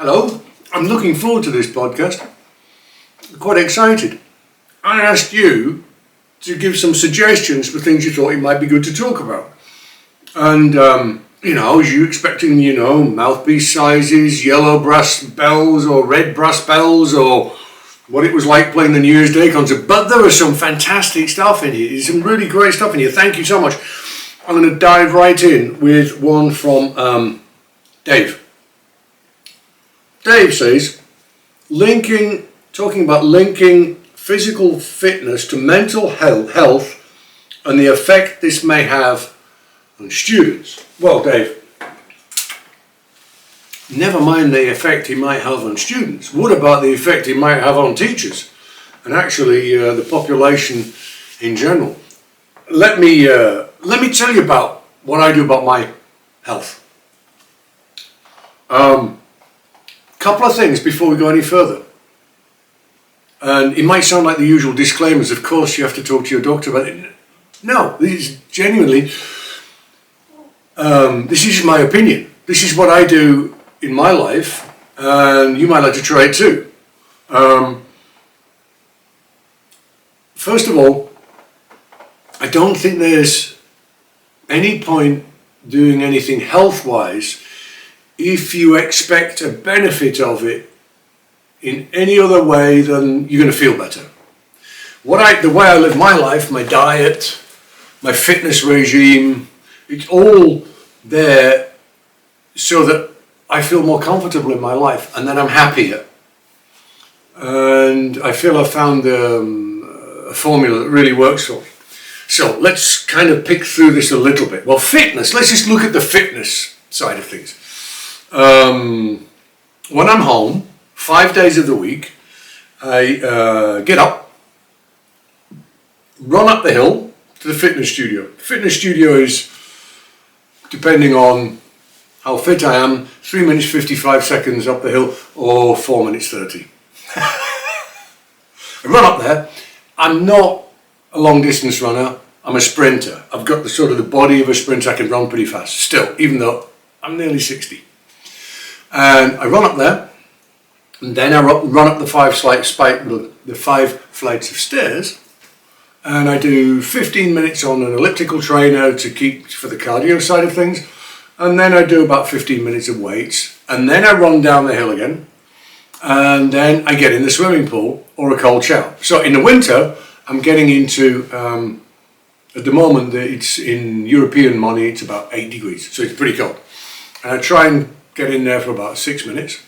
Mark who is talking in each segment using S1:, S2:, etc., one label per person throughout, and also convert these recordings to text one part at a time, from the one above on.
S1: Hello, I'm looking forward to this podcast. I'm quite excited. I asked you to give some suggestions for things you thought it might be good to talk about. And, was you expecting, mouthpiece sizes, yellow brass bells or red brass bells or what it was like playing the New Year's Day concert? But there was some fantastic stuff in here. There's some really great stuff in here. Thank you so much. I'm going to dive right in with one from Dave. Dave says, talking about linking physical fitness to mental health and the effect this may have on students. Well, Dave, never mind the effect it might have on students. What about the effect it might have on teachers and actually the population in general? Let me tell you about what I do about my health. Couple of things before we go any further. And it might sound like the usual disclaimers. Of course, you have to talk to your doctor about it. No, this is genuinely, this is my opinion. This is what I do in my life, and you might like to try it too. First of all, I don't think there's any point doing anything health-wise if you expect a benefit of it in any other way than you're going to feel better. The way I live my life, my diet, my fitness regime, it's all there so that I feel more comfortable in my life and then I'm happier. And I feel I've found a formula that really works for me. So let's kind of pick through this a little bit. Well, fitness, let's just look at the fitness side of things. When I'm home, 5 days of the week, I get up, run up the hill to the fitness studio. Fitness studio is, depending on how fit I am, 3 minutes 55 seconds up the hill or 4 minutes 30. I run up there. I'm not a long distance runner, I'm a sprinter. I've got the body of a sprinter. I can run pretty fast still, even though I'm nearly 60. And I run up there, and then I run up the 5 flights of stairs, and I do 15 minutes on an elliptical trainer to keep for the cardio side of things, and then I do about 15 minutes of weights, and then I run down the hill again, and then I get in the swimming pool or a cold shower. So in the winter, I'm getting into, at the moment, it's in European money, it's about 8 degrees, so it's pretty cold. And I try and get in there for about 6 minutes.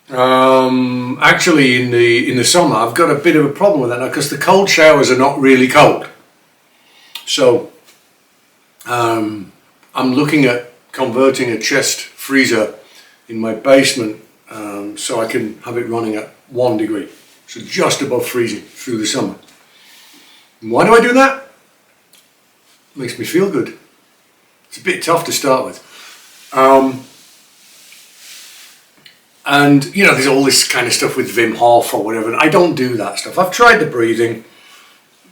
S1: Actually, in the summer, I've got a bit of a problem with that now because the cold showers are not really cold. So I'm looking at converting a chest freezer in my basement so I can have it running at 1 degree, so just above freezing through the summer. And why do I do that? It makes me feel good. It's a bit tough to start with. And there's all this kind of stuff with Wim Hof or whatever, and I don't do that stuff. I've tried the breathing.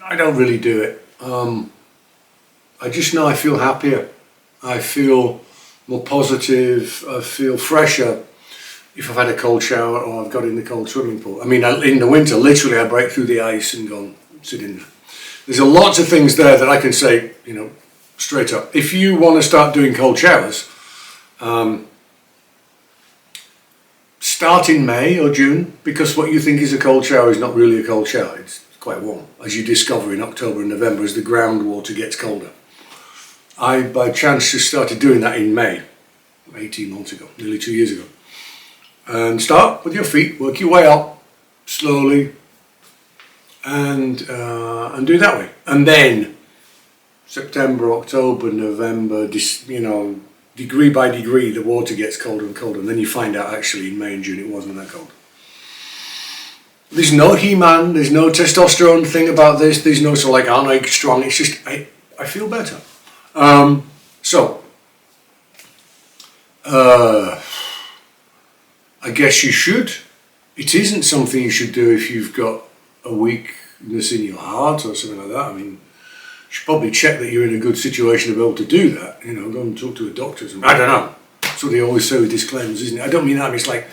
S1: I don't really do it. I just know I feel happier. I feel more positive. I feel fresher if I've had a cold shower or I've got in the cold swimming pool. I mean, in the winter, literally I break through the ice and go and sit in there. There's lots of things there that I can say, straight up. If you want to start doing cold showers, start in May or June, because what you think is a cold shower is not really a cold shower. It's quite warm, as you discover in October and November as the groundwater gets colder. I, by chance, just started doing that in May, 18 months ago, nearly 2 years ago. And start with your feet, work your way up slowly, and do it that way. And then September, October, November, degree by degree, the water gets colder and colder, and then you find out actually in May and June it wasn't that cold. There's no He-Man, there's no testosterone thing about this, there's no I'm strong, it's just, I feel better. I guess you should. It isn't something you should do if you've got a weakness in your heart or something like that. I mean, you should probably check that you're in a good situation to be able to do that. Go and talk to a doctor. I don't know. That's what they always say with disclaimers, isn't it? I don't mean that. I mean, it's like,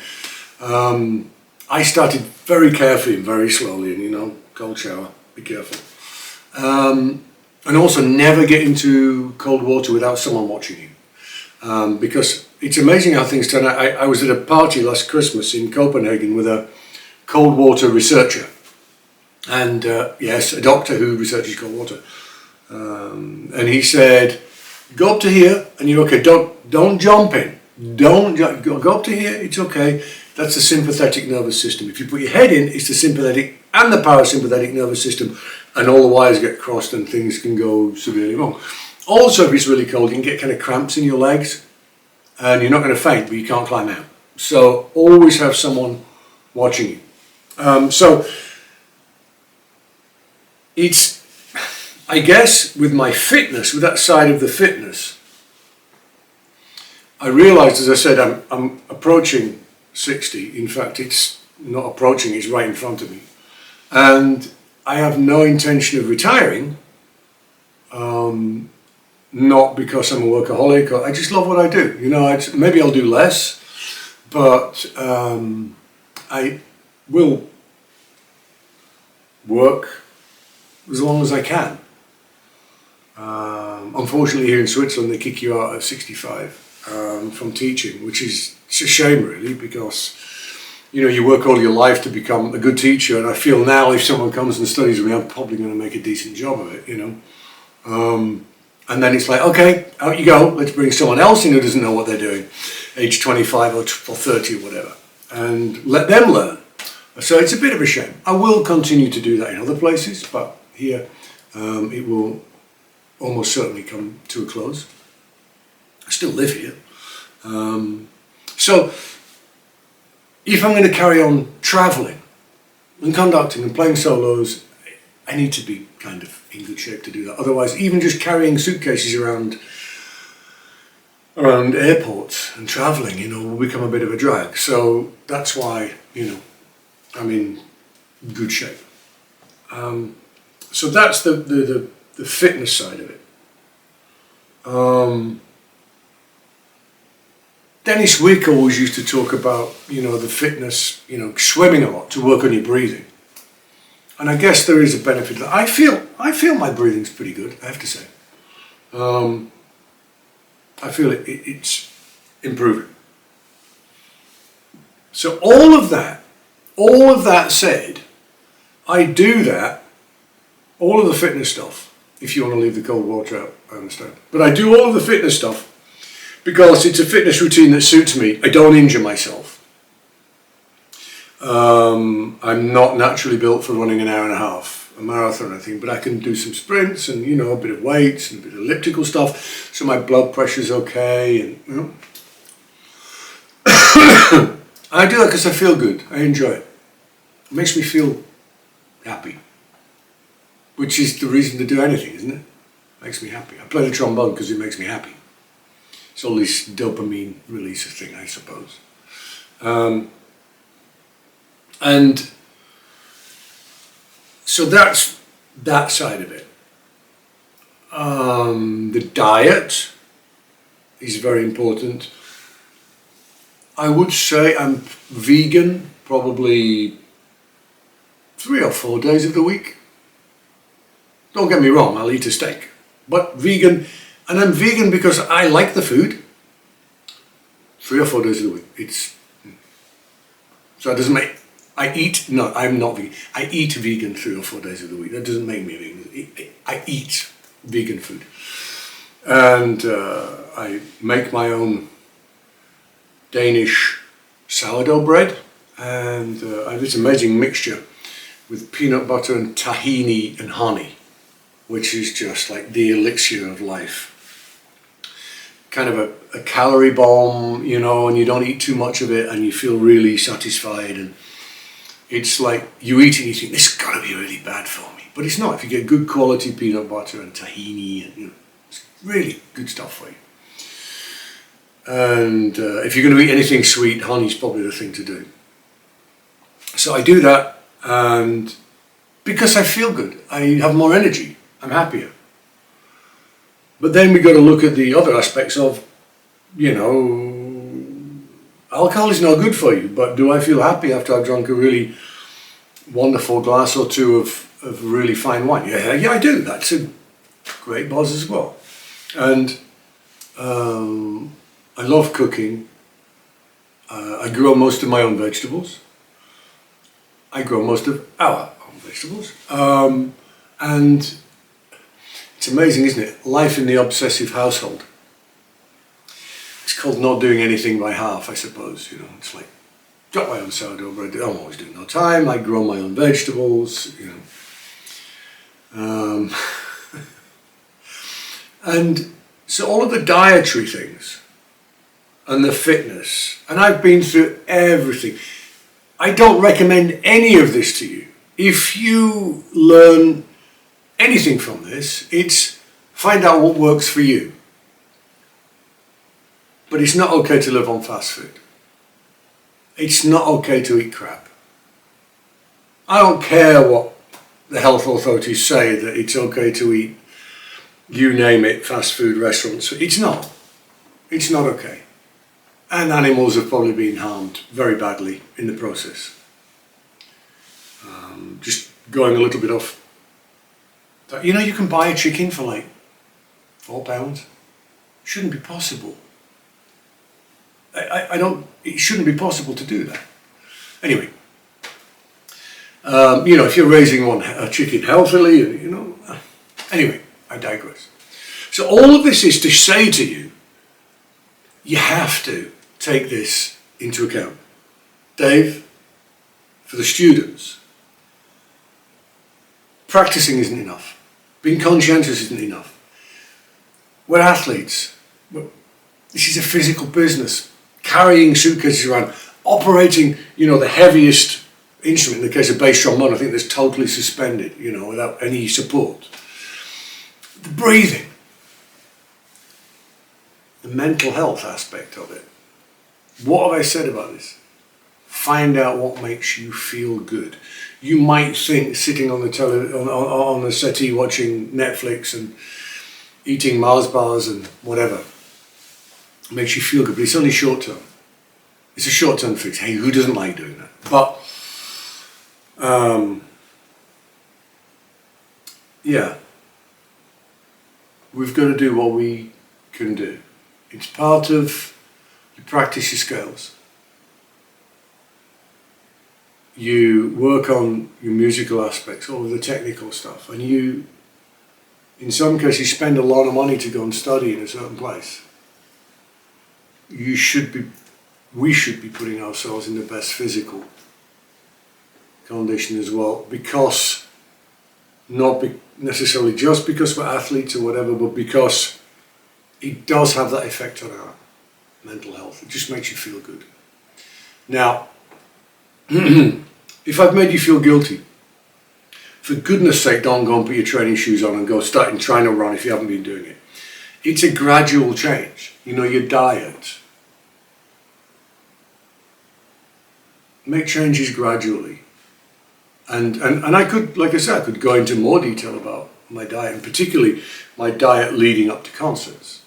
S1: I started very carefully and very slowly, and cold shower, be careful. And also never get into cold water without someone watching you. Because it's amazing how things turn out. I was at a party last Christmas in Copenhagen with a cold water researcher. And yes, a doctor who researches cold water. And he said, go up to here and you're okay. Don't jump in. Go up to here, it's okay. That's the sympathetic nervous system. If you put your head in, it's the sympathetic and the parasympathetic nervous system, and all the wires get crossed and things can go severely wrong. Also, if it's really cold, you can get kind of cramps in your legs, and you're not going to faint, but you can't climb out. So always have someone watching you. So it's, I guess, with my fitness, with that side of the fitness, I realised, as I said, I'm approaching 60. In fact, it's not approaching, it's right in front of me. And I have no intention of retiring, not because I'm a workaholic. I just love what I do. Maybe I'll do less, but I will work as long as I can. Unfortunately, here in Switzerland, they kick you out at 65 from teaching, which is it's a shame, really, because you work all your life to become a good teacher, and I feel now if someone comes and studies with me, I'm probably going to make a decent job of it, And then it's like, okay, out you go, let's bring someone else in who doesn't know what they're doing, age 25 or 30 or whatever, and let them learn. So it's a bit of a shame. I will continue to do that in other places, but here it will almost certainly come to a close. I still live here. So if I'm going to carry on travelling and conducting and playing solos, I need to be kind of in good shape to do that. Otherwise, even just carrying suitcases around airports and travelling, will become a bit of a drag. So that's why, I'm in good shape. So that's the fitness side of it. Dennis Wick always used to talk about, the fitness, swimming a lot to work on your breathing. And I guess there is a benefit. I feel my breathing's pretty good, I have to say. I feel it's improving. So all of that said, I do that, all of the fitness stuff, if you want to leave the cold water out, I understand. But I do all of the fitness stuff because it's a fitness routine that suits me. I don't injure myself. I'm not naturally built for running an hour and a half, a marathon or anything, but I can do some sprints and, a bit of weights and a bit of elliptical stuff, so my blood pressure's okay, and, I do that because I feel good. I enjoy it. It makes me feel happy, which is the reason to do anything, isn't it? Makes me happy. I play the trombone because it makes me happy. It's all this dopamine release thing, I suppose. And so that's that side of it. The diet is very important. I would say I'm vegan probably 3 or 4 days of the week. Don't get me wrong, I'll eat a steak. But vegan, and I'm vegan because I like the food. 3 or 4 days of the week. So it doesn't make, I'm not vegan. I eat vegan 3 or 4 days of the week. That doesn't make me vegan. I eat vegan food. And I make my own Danish sourdough bread, and I have this amazing mixture with peanut butter and tahini and honey, which is just like the elixir of life. Kind of a calorie bomb, and you don't eat too much of it and you feel really satisfied, and it's like you eat it and you think, this has got to be really bad for me. But it's not. If you get good quality peanut butter and tahini, and it's really good stuff for you. And if you're going to eat anything sweet, honey's probably the thing to do. So I do that, and because I feel good, I have more energy, I'm happier. But then we got to look at the other aspects of, alcohol is not good for you, but do I feel happy after I've drunk a really wonderful glass or two of really fine wine? Yeah, I do. That's a great buzz as well. And I love cooking. I grow most of my own vegetables. I grow most of our own vegetables. And it's amazing, isn't it? Life in the obsessive household. It's called not doing anything by half, I suppose. You know, it's like, got my own sourdough bread. I'm always doing no time. I grow my own vegetables. You know, and so all of the dietary things and the fitness, and I've been through everything. I don't recommend any of this to you. If you learn anything from this, it's find out what works for you. But it's not okay to live on fast food. It's not okay to eat crap. I don't care what the health authorities say that it's okay to eat, you name it, fast food restaurants. It's not. It's not okay. And animals have probably been harmed very badly in the process. Just going a little bit off. You know, you can buy a chicken for like £4. Shouldn't be possible. It shouldn't be possible to do that. Anyway, you know, if you're raising a chicken healthily, you know, anyway, I digress. So all of this is to say to you, you have to take this into account. Dave, for the students, practicing isn't enough. Being conscientious isn't enough. We're athletes. This is a physical business. Carrying suitcases around, operating, you know, the heaviest instrument, in the case of bass trombone, I think that's totally suspended, you know, without any support. The breathing. The mental health aspect of it. What have I said about this? Find out what makes you feel good. You might think sitting on the settee watching Netflix and eating Mars bars and whatever makes you feel good, but it's only short term. It's a short term fix. Hey, who doesn't like doing that? But yeah, we've got to do what we can do. It's part of you practice your scales. You work on your musical aspects, all of the technical stuff, and you, in some cases, spend a lot of money to go and study in a certain place. We should be putting ourselves in the best physical condition as well, because not necessarily just because we're athletes or whatever, but because it does have that effect on our mental health. It just makes you feel good. Now, if I've made you feel guilty, for goodness sake, don't go and put your training shoes on and go start trying to run if you haven't been doing it. It's a gradual change. You know, your diet. Make changes gradually. And I could, like I said, I could go into more detail about my diet, and particularly my diet leading up to concerts.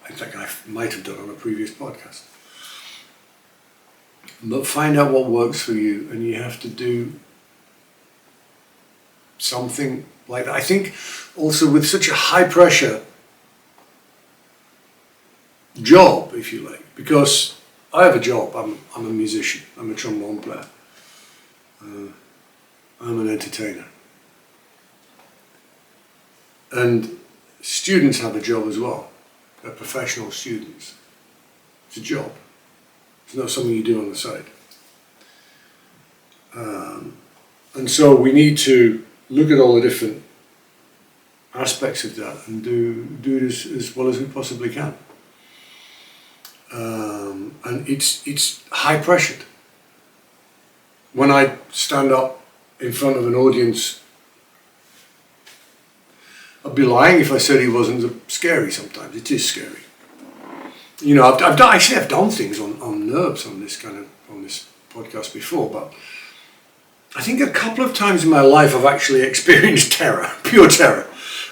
S1: I think I might have done on a previous podcast. But find out what works for you, and you have to do something like that. I think also with such a high pressure job, if you like, because I have a job. I'm a musician. I'm a trombone player. I'm an entertainer. And students have a job as well. They're professional students. It's a job. It's not something you do on the side. And so we need to look at all the different aspects of that and do it as well as we possibly can. And it's high pressured. When I stand up in front of an audience, I'd be lying if I said it wasn't scary sometimes. It is scary. You know, I've done things on nerves on this podcast before, but I think a couple of times in my life I've actually experienced terror, pure terror.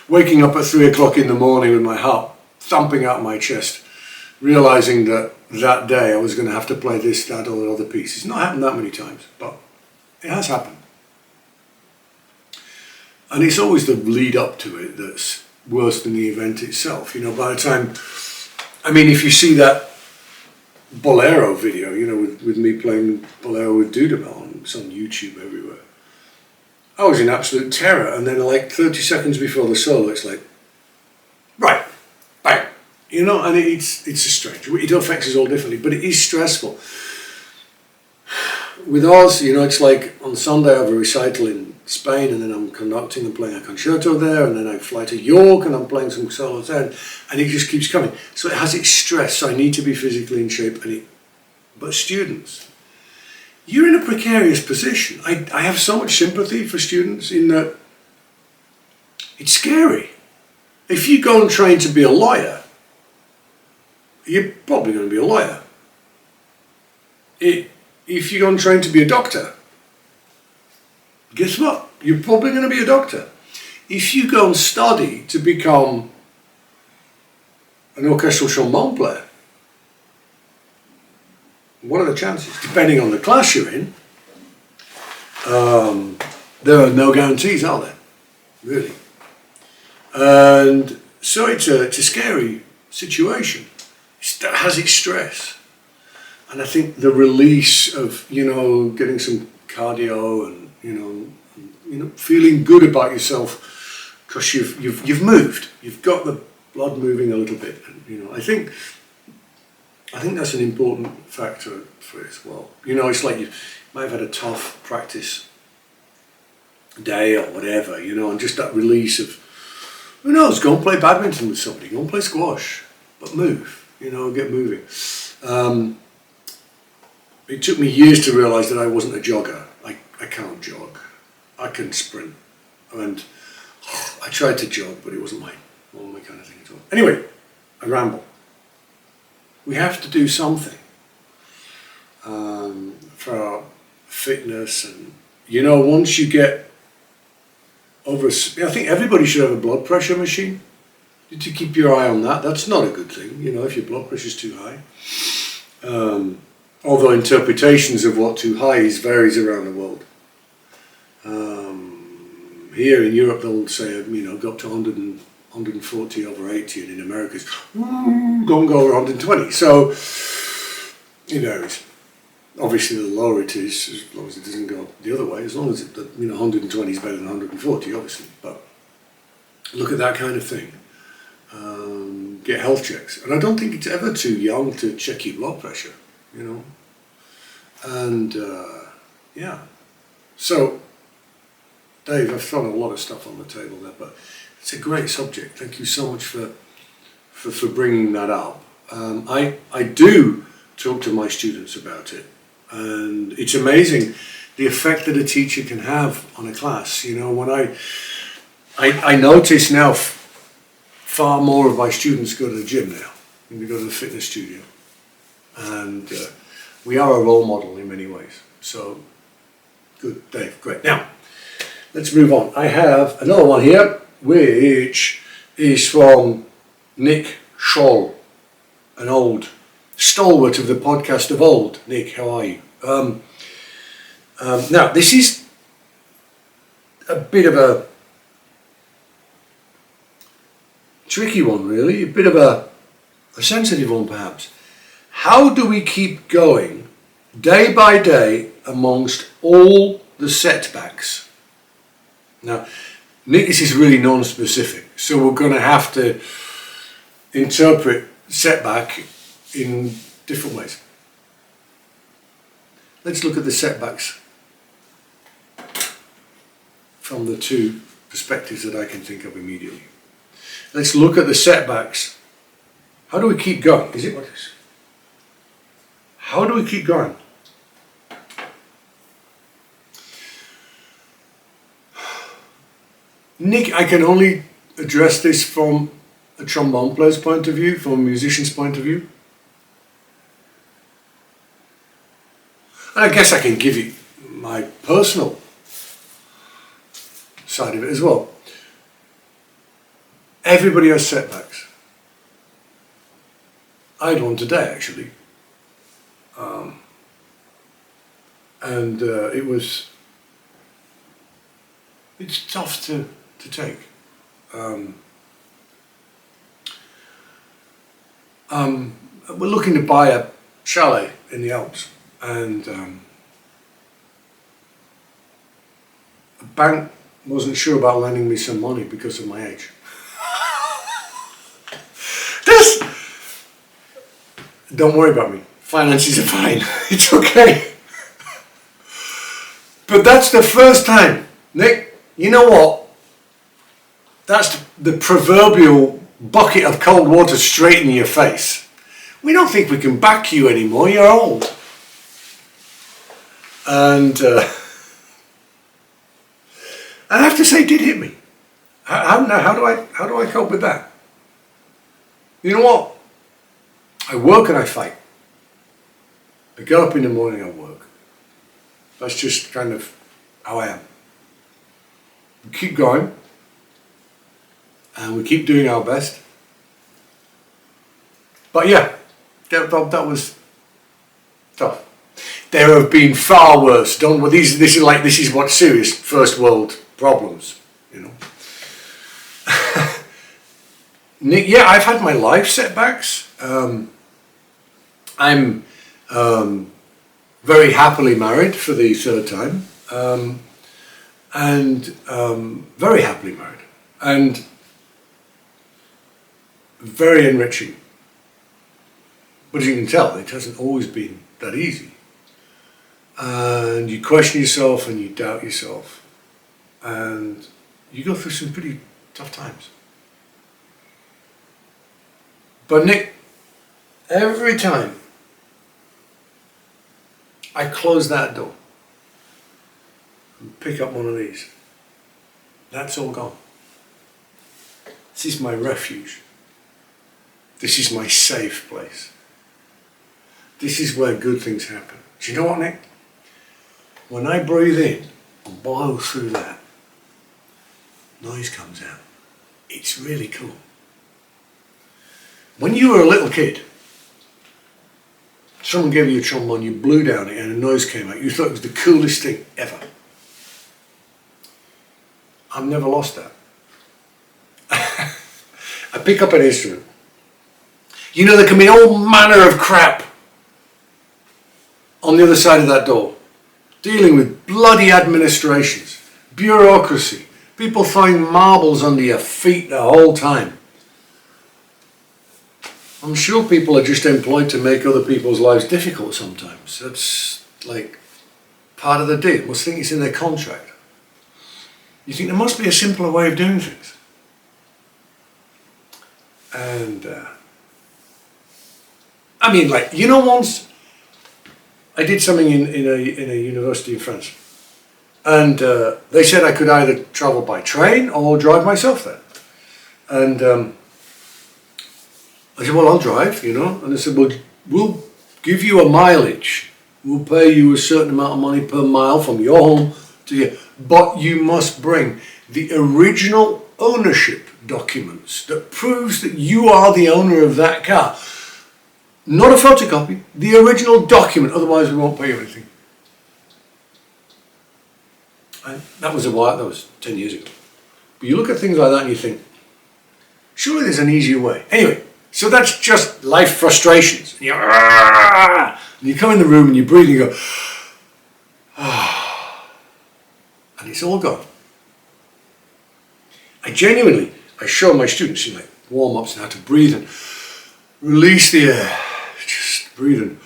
S1: Waking up at 3 o'clock in the morning with my heart thumping out my chest, realizing that that day I was going to have to play this, that, or the other piece. It's not happened that many times, but it has happened. And it's always the lead up to it that's worse than the event itself. You know, by the time, I mean, if you see that bolero video, you know, with me playing bolero with Dudamel, it's on YouTube everywhere. I was in absolute terror, and then like 30 seconds before the solo, it's like, right, bang, you know, and it's a strange. It affects us all differently, but it is stressful. With Oz, you know, it's like on Sunday I have a recital in Spain, and then I'm conducting and playing a concerto there, and then I fly to York and I'm playing some solos there, and it just keeps coming. So it has its stress, so I need to be physically in shape. But students, you're in a precarious position. I have so much sympathy for students in that it's scary. If you go and train to be a lawyer, you're probably going to be a lawyer. If you go and train to be a doctor, guess what? You're probably going to be a doctor. If you go and study to become an orchestral trombone player, what are the chances? Depending on the class you're in, there are no guarantees, are there? Really. And so it's a scary situation. It has its stress. And I think the release of, you know, getting some cardio and, you know, feeling good about yourself because you've moved. You've got the blood moving a little bit. And, you know, I think that's an important factor for it as well. You know, it's like you might have had a tough practice day or whatever, you know, and just that release of, who knows, go and play badminton with somebody, go and play squash, but move, you know, get moving. It took me years to realise that I wasn't a jogger. I can't jog. I can sprint. And I tried to jog, but it wasn't my kind of thing at all. Anyway, I ramble. We have to do something for our fitness. And, you know, once you get over, I think everybody should have a blood pressure machine. To keep your eye on that. That's not a good thing, you know, if your blood pressure is too high. Although interpretations of what too high is varies around the world. Here in Europe they'll say, you know, go up to 140 over 80, and in America it's go over 120. So it varies. Obviously the lower it is, as long as it doesn't go the other way, as long as it, you know, 120 is better than 140, obviously. But look at that kind of thing. Get health checks. And I don't think it's ever too young to check your blood pressure, you know. And yeah. So, Dave, I've thrown a lot of stuff on the table there, but it's a great subject. Thank you so much for bringing that up. I do talk to my students about it, and it's amazing the effect that a teacher can have on a class. You know, when I notice now far more of my students go to the gym now, and they go to the fitness studio, and we are a role model in many ways. So, good, Dave, great. Now, let's move on. I have another one here, which is from Nick Scholl, an old stalwart of the podcast of old. Nick, how are you? Now, this is a bit of a tricky one, really, a bit of a sensitive one, perhaps. How do we keep going day by day amongst all the setbacks? Now, Nick, this is really non-specific, so we're going to have to interpret setback in different ways. Let's look at the setbacks from the two perspectives that I can think of immediately. Let's look at the setbacks. How do we keep going? Is it what it is? How do we keep going? Nick, I can only address this from a trombone player's point of view, from a musician's point of view. And I guess I can give you my personal side of it as well. Everybody has setbacks. I had one today actually, and it's tough to take. We're looking to buy a chalet in the Alps, and the bank wasn't sure about lending me some money because of my age. Don't worry about me. Finances are fine. It's okay. But that's the first time, Nick. You know what? That's the proverbial bucket of cold water straight in your face. We don't think we can back you anymore. You're old. And I have to say, it did hit me. How do I cope with that? You know what? I work and I fight. I get up in the morning, I work. That's just kind of how I am. We keep going, and we keep doing our best. But yeah, that was tough. There have been far worse. This is what serious first world problems, you know. Nick, yeah, I've had my life setbacks. I'm very happily married for the third time, and very happily married, and very enriching. But as you can tell, it hasn't always been that easy. And you question yourself and you doubt yourself, and you go through some pretty tough times. But Nick, every time I close that door and pick up one of these, that's all gone. This is my refuge. This is my safe place. This is where good things happen. Do you know what, Nick? When I breathe in and blow through that, noise comes out. It's really cool. When you were a little kid, someone gave you a trombone, you blew down it and a noise came out. You thought it was the coolest thing ever. I've never lost that. I pick up an instrument. You know, there can be all manner of crap on the other side of that door. Dealing with bloody administrations, bureaucracy, people throwing marbles under your feet the whole time. I'm sure people are just employed to make other people's lives difficult sometimes. That's like part of the deal. They must think it's in their contract. You think there must be a simpler way of doing things. And I mean, like, you know, once I did something in a university in France, and they said I could either travel by train or drive myself there. And I said, well, I'll drive, you know. And they said, well, we'll give you a mileage. We'll pay you a certain amount of money per mile from your home to here. But you must bring the original ownership documents that proves that you are the owner of that car. Not a photocopy, the original document, otherwise we won't pay you anything. And that was 10 years ago. But you look at things like that and you think, surely there's an easier way. Anyway, so that's just life frustrations. And you come in the room and you breathe and you go, and it's all gone. I show my students, like warm-ups and how to breathe and release the air. Just breathe in.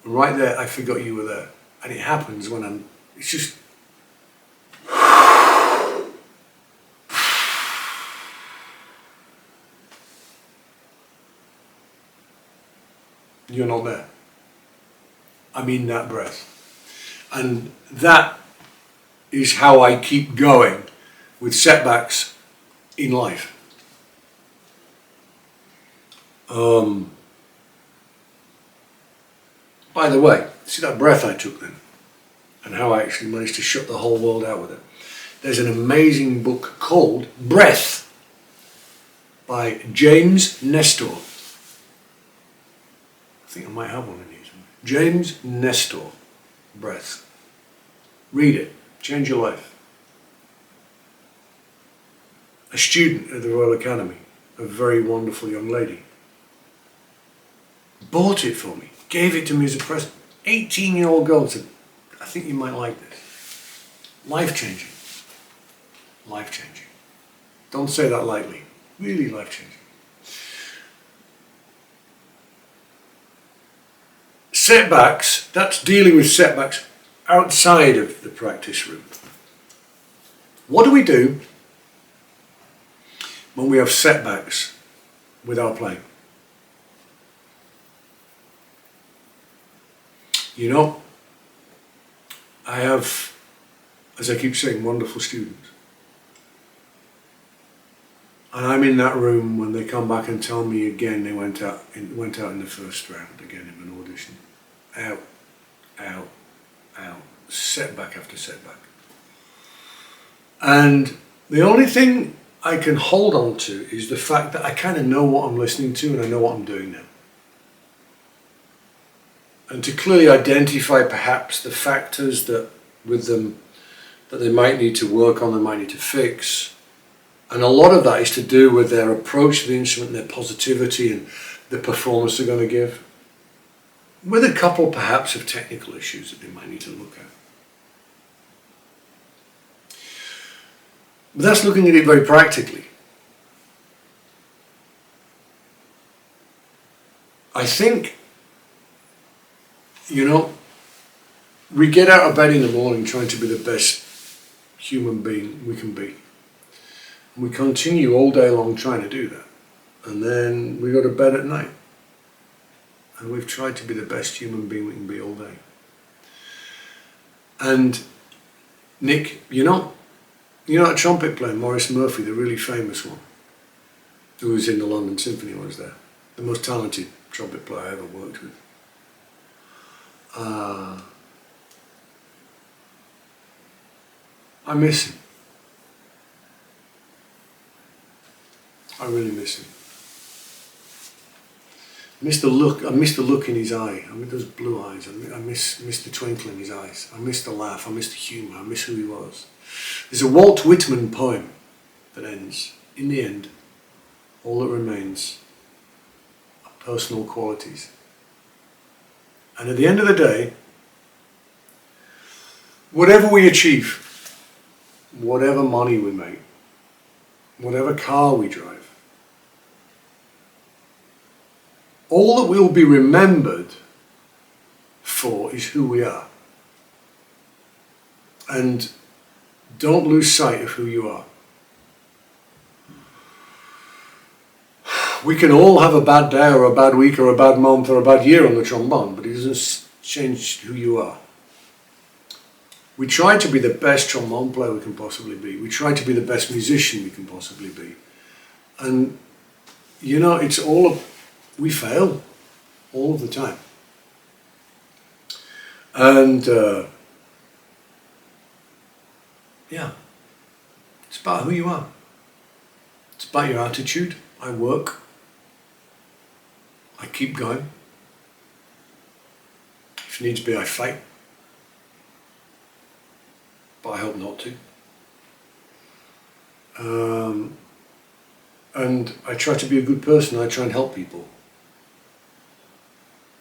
S1: Right there, I forgot you were there. And it happens when it's just, you're not there. I mean that breath. And that is how I keep going with setbacks in life. By the way, see that breath I took then? And how I actually managed to shut the whole world out with it. there's an amazing book called Breath by James Nestor. I think I might have one of these. James Nestor, Breath. Read it, change your life. A student at the Royal Academy, a very wonderful young lady, bought it for me, gave it to me as a present. 18-year-old girl said, I think you might like this. Life-changing. Life-changing. Don't say that lightly. Really life-changing. Setbacks, that's dealing with setbacks outside of the practice room. What do we do when we have setbacks with our playing? You know, I have, as I keep saying, wonderful students. And I'm in that room when they come back and tell me again they went out in the first round again in an audition. Out, out, out. Setback after setback. And the only thing I can hold on to is the fact that I kind of know what I'm listening to and I know what I'm doing now. And to clearly identify perhaps the factors that with them that they might need to work on, they might need to fix. And a lot of that is to do with their approach to the instrument, their positivity and the performance they're going to give. With a couple perhaps of technical issues that they might need to look at. But that's looking at it very practically. I think, you know, we get out of bed in the morning trying to be the best human being we can be. And we continue all day long trying to do that. And then we go to bed at night. And we've tried to be the best human being we can be all day. And Nick, you know that trumpet player, Maurice Murphy, the really famous one, who was in the London Symphony, was there. The most talented trumpet player I ever worked with. I miss him. I really miss him. I miss the look in his eye. I miss those blue eyes. I miss the twinkle in his eyes. I miss the laugh. I miss the humour. I miss who he was. There's a Walt Whitman poem that ends, in the end, all that remains are personal qualities. And at the end of the day, whatever we achieve, whatever money we make, whatever car we drive, all that we'll be remembered for is who we are. And don't lose sight of who you are. We can all have a bad day or a bad week or a bad month or a bad year on the trombone, but it doesn't change who you are. We try to be the best trombone player we can possibly be. We try to be the best musician we can possibly be. And, you know, we fail all of the time. And, yeah, it's about who you are. It's about your attitude. I work. I keep going. If needs be, I fight. But I hope not to. And I try to be a good person. I try and help people.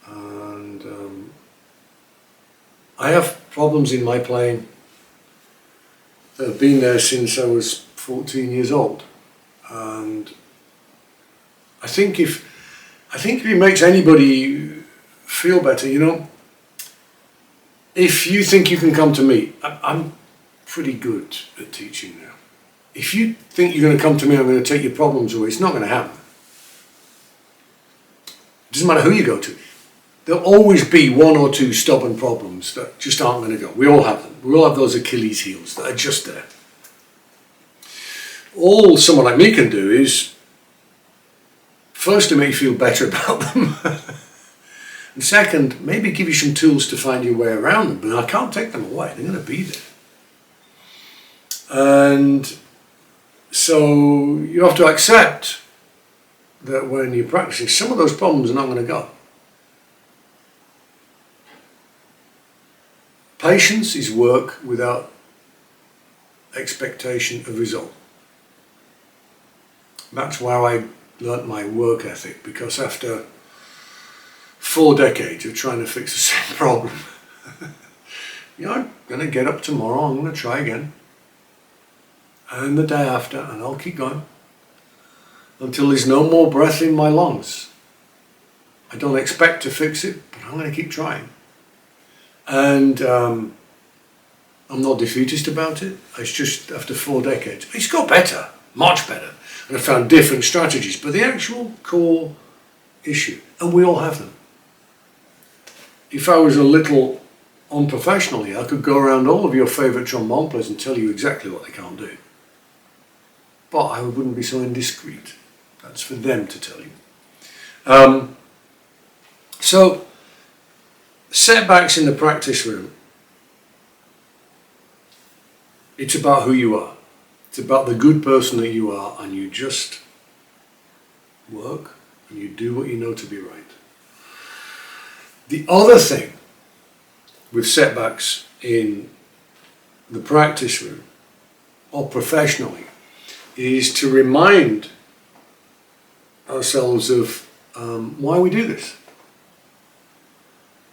S1: And I have problems in my playing that have been there since I was 14 years old. And I think if it makes anybody feel better, you know, if you think you can come to me, I'm pretty good at teaching now. If you think you're going to come to me, I'm going to take your problems away, it's not going to happen. It doesn't matter who you go to. There'll always be one or two stubborn problems that just aren't going to go. We all have them. We all have those Achilles heels that are just there. All someone like me can do is, first, to make you feel better about them. And second, maybe give you some tools to find your way around them. But I can't take them away. They're going to be there. And so you have to accept that when you're practicing, some of those problems are not going to go. Patience is work without expectation of result. That's where I learnt my work ethic, because after 4 decades of trying to fix the same problem, I'm going to get up tomorrow, I'm going to try again, and the day after, and I'll keep going until there's no more breath in my lungs. I don't expect to fix it, but I'm going to keep trying. And I'm not defeatist about it. It's just after 4 decades, it's got better, much better. And I found different strategies, but the actual core issue, and we all have them. If I was a little unprofessional here, I could go around all of your favourite trombone players and tell you exactly what they can't do. But I wouldn't be so indiscreet. That's for them to tell you. So, setbacks in the practice room, it's about who you are. It's about the good person that you are, and you just work and you do what you know to be right. The other thing with setbacks in the practice room or professionally is to remind ourselves of why we do this.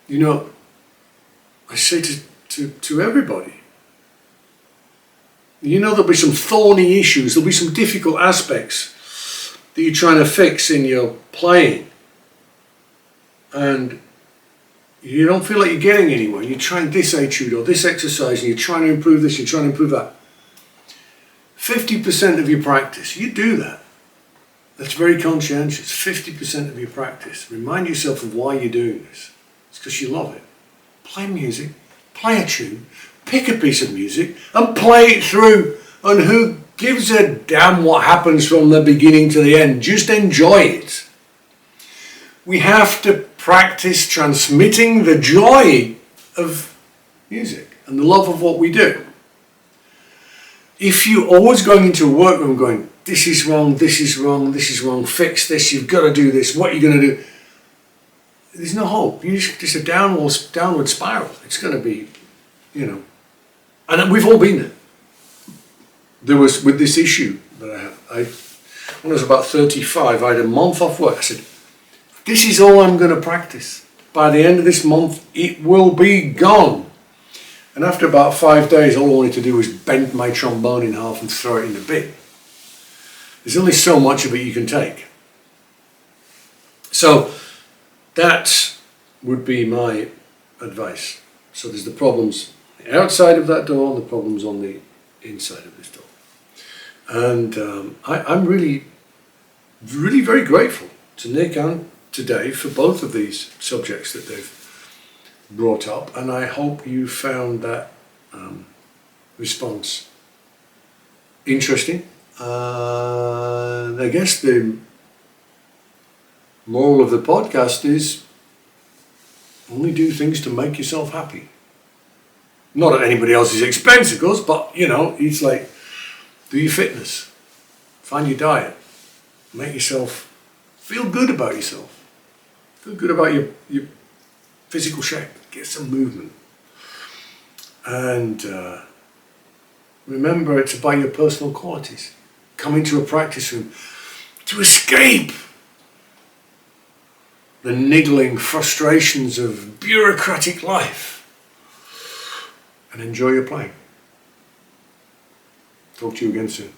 S1: You know, I say to everybody, you know, there'll be some thorny issues, there'll be some difficult aspects that you're trying to fix in your playing, and you don't feel like you're getting anywhere. You're trying this etude or this exercise, and you're trying to improve this, you're trying to improve that. 50% of your practice, you do that. That's very conscientious. 50% of your practice. Remind yourself of why you're doing this. It's because you love it. Play music, play a tune, pick a piece of music and play it through. And who gives a damn what happens from the beginning to the end? Just enjoy it. We have to practice transmitting the joy of music and the love of what we do. If you're always going into a workroom going, this is wrong, this is wrong, this is wrong, fix this, you've got to do this, what are you going to do? There's no hope. It's just a downward spiral. It's going to be, and we've all been there. There was, with this issue that I had, when I was about 35, I had a month off work. I said, this is all I'm going to practice. By the end of this month, it will be gone. And after about 5 days, all I wanted to do was bend my trombone in half and throw it in the bin. There's only so much of it you can take. So that would be my advice. So there's the problems outside of that door and the problems on the inside of this door. And I'm really, really very grateful to Nick and to Dave for both of these subjects that they've brought up, and I hope you found that response interesting. I guess the moral of the podcast is only do things to make yourself happy. Not at anybody else's expense, of course, but it's like, do your fitness, find your diet, make yourself feel good about yourself, feel good about your physical shape, get some movement. And remember, it's about your personal qualities. Come into a practice room to escape the niggling frustrations of bureaucratic life and enjoy your playing. Talk to you again soon.